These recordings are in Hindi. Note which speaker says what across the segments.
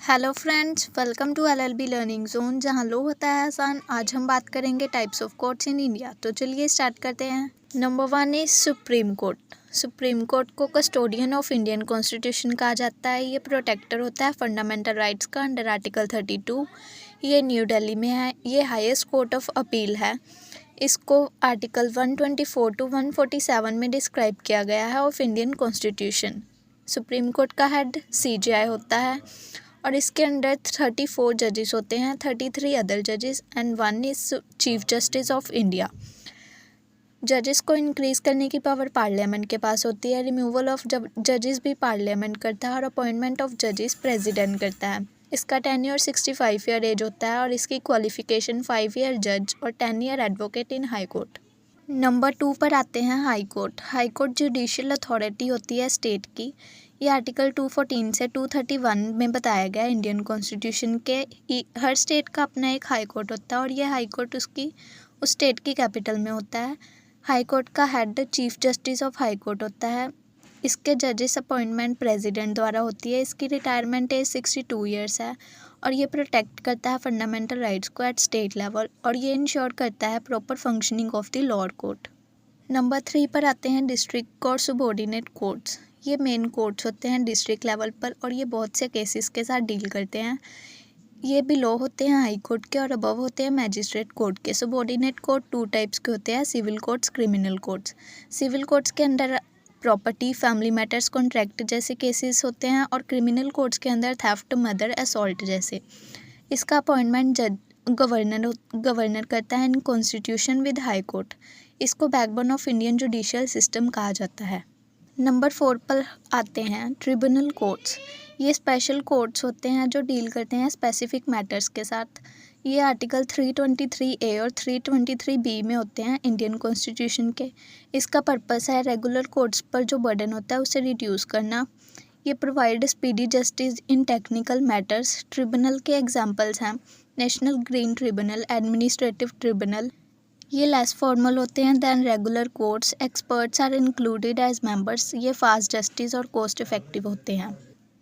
Speaker 1: Hello friends, welcome to LLB learning zone, जहां लो होता है आसान। आज हम बात करेंगे types of courts in India. तो चलिए स्टार्ट करते हैं। Number 1 is supreme court. Supreme court को कस्टोडियन ऑफ इंडियन कॉन्स्टिट्यूशन कहा जाता है। ये प्रोटेक्टर होता है फंडामेंटल राइट्स का अंडर आर्टिकल 32। ये न्यू दिल्ली में है। ये हाईएस्ट कोर्ट ऑफ अपील है। इसको आर्टिकल 124 टू 147 में डिस्क्राइब किया गया है of Indian constitution. Supreme court का हेड सीजेआई होता है और इसके अंडर 34 जजेस होते हैं, 33 अदर जजेस and 1 is chief justice of India. जजेस को इंक्रीज करने की पावर पार्लियामेंट के पास होती है। रिमूवल ऑफ जजेस भी पार्लियामेंट करता है और अपॉइंटमेंट ऑफ जजेस प्रेसिडेंट करता है। इसका टेन्योर 65 ईयर एज होता है और इसकी क्वालिफिकेशन 5 ईयर जज और 10 ईयर एडवोकेट इन हाई कोर्ट। नंबर 2 पर आते हैं high court. High court judicial authority होती है स्टेट की। ये आर्टिकल 214 से 231 में बताया गया इंडियन कॉन्स्टिट्यूशन के। हर स्टेट का अपना एक हाई कोर्ट होता है और ये हाई कोर्ट उस स्टेट की कैपिटल में होता है। हाई कोर्ट का head chief justice of high court होता है। इसके जजेस अपॉइंटमेंट प्रेसिडेंट द्वारा होती है। इसकी रिटायरमेंट एज 62 ईयर्स है और ये प्रोटेक्ट करता है फंडामेंटल राइट्स को एट स्टेट लेवल और ये इंश्योर करता है proper functioning of the lower court. Number 3 पर आते हैं डिस्ट्रिक्ट और सबऑर्डिनेट कोर्ट्स। ये मेन कोर्ट्स होते हैं डिस्ट्रिक्ट लेवल पर और ये बहुत से केसेस के साथ डील करते हैं। ये बिलो होते हैं हाई कोर्ट के और अबव होते हैं मैजिस्ट्रेट कोर्ट के। सबऑर्डिनेट कोर्ट 2 टाइप्स के होते हैं, civil courts, criminal courts. Civil courts के अंदर प्रॉपर्टी, फैमिली मैटर्स, कॉन्ट्रैक्ट जैसे केसेस होते हैं और क्रिमिनल कोर्ट्स के अंदर थेफ्ट, मर्डर, असॉल्ट जैसे। इसका अपॉइंटमेंट जज गवर्नर करता है in constitution with high court. इसको backbone of Indian judicial system कहा जाता है। नंबर 4 पर आते हैं ट्रिब्यूनल कोर्ट्स। ये स्पेशल कोर्ट्स होते हैं जो डील करते हैं स्पेसिफिक मैटर्स के साथ। ये आर्टिकल 323A और 323B में होते हैं इंडियन कॉन्स्टिट्यूशन के। इसका पर्पस है रेगुलर कोर्ट्स पर जो बर्डन होता है उसे रिड्यूस करना। ये provide speedy justice in technical matters. Tribunal के एग्जांपल्स हैं national green tribunal, administrative tribunal. ये लेस फॉर्मल होते हैं than regular courts. Experts are included as members. ये फास्ट जस्टिस और कॉस्ट इफेक्टिव होते हैं।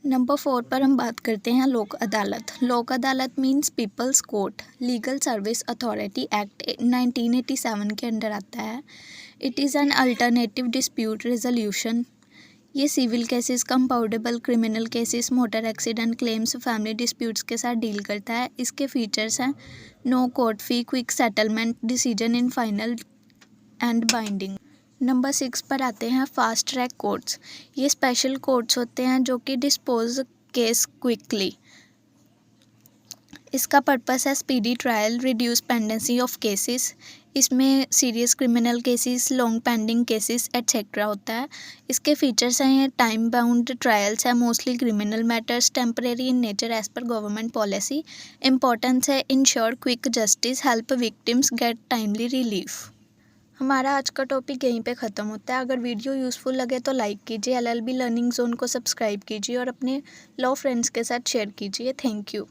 Speaker 1: नंबर 4 पर हम बात करते हैं लोक Adalat. Lok Adalat means people's court. Legal service authority act 1987 के अंडर आता है। It is an alternative dispute resolution. ये civil cases, compoundable criminal cases, motor accident claims, family disputes के साथ डील करता है। इसके फीचर्स हैं no court fee, quick settlement, decision in final and binding. Number 6 पर आते हैं फास्ट ट्रैक कोर्ट्स। ये स्पेशल कोर्ट्स होते हैं जो कि डिस्पोज केस क्विकली। इसका पर्पस है speedy trial, reduce pendency of cases. इसमें serious criminal cases, long pending cases etcetera होता है। इसके फीचर्स हैं ये टाइम बाउंड ट्रायल्स है, mostly criminal matters, temporary in nature as per government policy. Importance है ensure quick justice, help victims get timely relief. हमारा आज का टॉपिक यहीं पे ख़त्म होता है। अगर वीडियो यूज़फुल लगे तो लाइक कीजिए, एलएलबी लर्निंग जोन को सब्सक्राइब कीजिए और अपने लॉ फ्रेंड्स के साथ शेयर कीजिए। Thank you.